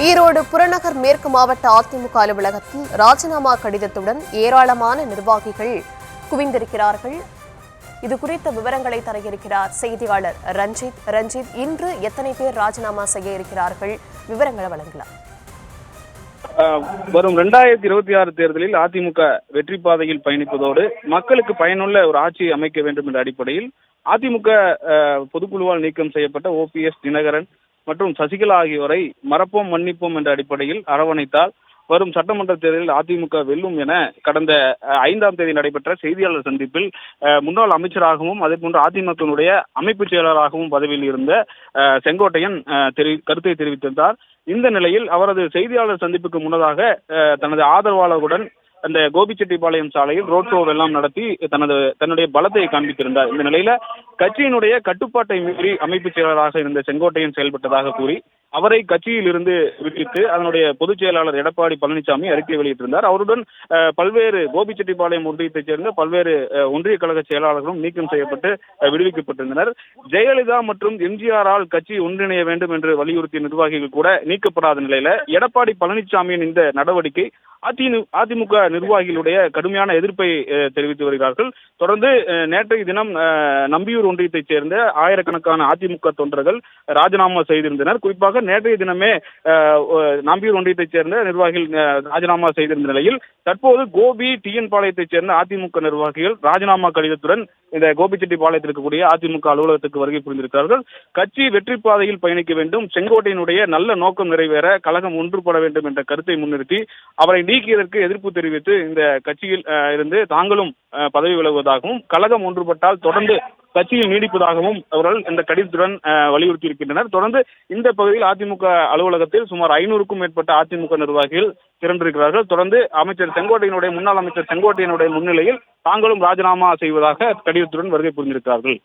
ஈரோடு புறநகர் மேற்கு மாவட்ட அதிமுக அலுவலகத்தில் ராஜினாமா கடிதத்துடன் ஏராளமான நிர்வாகிகள் குவிந்திருக்கிறார்கள். இது குறித்த விவரங்களை தர இருக்கிறார் செய்தியாளர் ரஞ்சித். இன்று எத்தனை பேர் ராஜினாமா செய்ய இருக்கிறார்கள்? விவரங்களை வழங்கலாம். வரும் 2026 தேர்தலில் அதிமுக வெற்றி பாதையில் பயணிப்பதோடு மக்களுக்கு பயனுள்ள ஒரு ஆட்சியை அமைக்க வேண்டும் என்ற அடிப்படையில் அதிமுக பொதுக்குழுவால் நீக்கம் செய்யப்பட்ட OPS தினகரன் மற்றும் சசிகலா ஆகியோரை மறப்போம் மன்னிப்போம் என்ற அடிப்படையில் அரவணைத்தால் வரும் சட்டமன்ற தேர்தலில் அதிமுக வெல்லும் என கடந்த 5ஆம் தேதி நடைபெற்ற செய்தியாளர் சந்திப்பில் முன்னாள் அமைச்சராகவும் அதேபோன்று அதிமுகவினுடைய அமைப்பு செயலராகவும் பதவியில் இருந்த செங்கோட்டையன் கருத்தை தெரிவித்திருந்தார். இந்த நிலையில் அவரது செய்தியாளர் சந்திப்புக்கு முன்னதாக தனது ஆதரவாளர்களுடன் அந்த கோபிச்செட்டிப்பாளையம் சாலையில் ரோட் ஷோ எல்லாம் நடத்தி தன்னுடைய பலத்தை காண்பித்திருந்தார். இந்த நிலையில கட்சியினுடைய கட்டுப்பாட்டை மீறி அமைப்பு செயலராக இருந்த செங்கோட்டையன் செயல்பட்டதாக கூறி அவரை கட்சியில் இருந்து விடுவித்து அதனுடைய பொதுச் செயலாளர் எடப்பாடி பழனிசாமி அறிக்கை வெளியிட்டிருந்தார். அவருடன் பல்வேறு கோபிச்செட்டிப்பாளையம் ஒன்றியத்தைச் சேர்ந்த பல்வேறு ஒன்றிய கழக செயலாளர்களும் நீக்கம் செய்யப்பட்டு விடுவிக்கப்பட்டிருந்தனர். ஜெயலலிதா மற்றும் எம்ஜிஆரால் கட்சி ஒன்றிணைய வேண்டும் என்று வலியுறுத்திய நிர்வாகிகள் கூட நீக்கப்படாத நிலையில எடப்பாடி பழனிசாமியின் இந்த நடவடிக்கை அதிமுக நிர்வாகிகளுடைய கடுமையான எதிர்ப்பை தெரிவித்து வருகிறார்கள். தொடர்ந்து நேற்றைய தினம் நம்பியூர் ஒன்றியத்தைச் சேர்ந்த ஆயிரக்கணக்கான அதிமுக தொண்டர்கள் ராஜினாமா செய்திருந்தனர். குறிப்பாக நேற்றைய தினமே நம்பியூர் ஒன்றியத்தைச் சேர்ந்த நிர்வாகிகள் ராஜினாமா செய்திருந்த நிலையில் தற்போது கோபி TN பாளையத்தைச் சேர்ந்த அதிமுக நிர்வாகிகள் ராஜினாமா கடிதத்துடன் இந்த கோபிச்செட்டிப்பாளையத்தில் இருக்கக்கூடிய அதிமுக அலுவலகத்துக்கு வருகை புரிந்திருக்கிறார்கள். கட்சி வெற்றி பாதையில் பயணிக்க வேண்டும், செங்கோட்டையினுடைய நல்ல நோக்கம் நிறைவேற கழகம் ஒன்றுபட வேண்டும் என்ற கருத்தை முன்னிறுத்தி அவரை நீக்கியதற்கு எதிர்ப்பு தெரிவித்து இந்த கட்சியில் இருந்து தாங்களும் பதவி விலகுவதாகவும் கழகம் ஒன்றுபட்டால் தொடர்ந்து கட்சியில் நீடிப்பதாகவும் அவர்கள் இந்த கடிதத்துடன் வலியுறுத்தி இருக்கின்றனர். தொடர்ந்து இந்த பகுதியில் அதிமுக அலுவலகத்தில் சுமார் 500க்கும் மேற்பட்ட அதிமுக நிர்வாகிகள் திரண்டிருக்கிறார்கள். தொடர்ந்து முன்னாள் அமைச்சர் செங்கோட்டையனுடைய முன்னிலையில் தாங்களும் ராஜினாமா செய்வதாக கடிதத்துடன் வருகை புரிந்திருக்கிறார்கள்.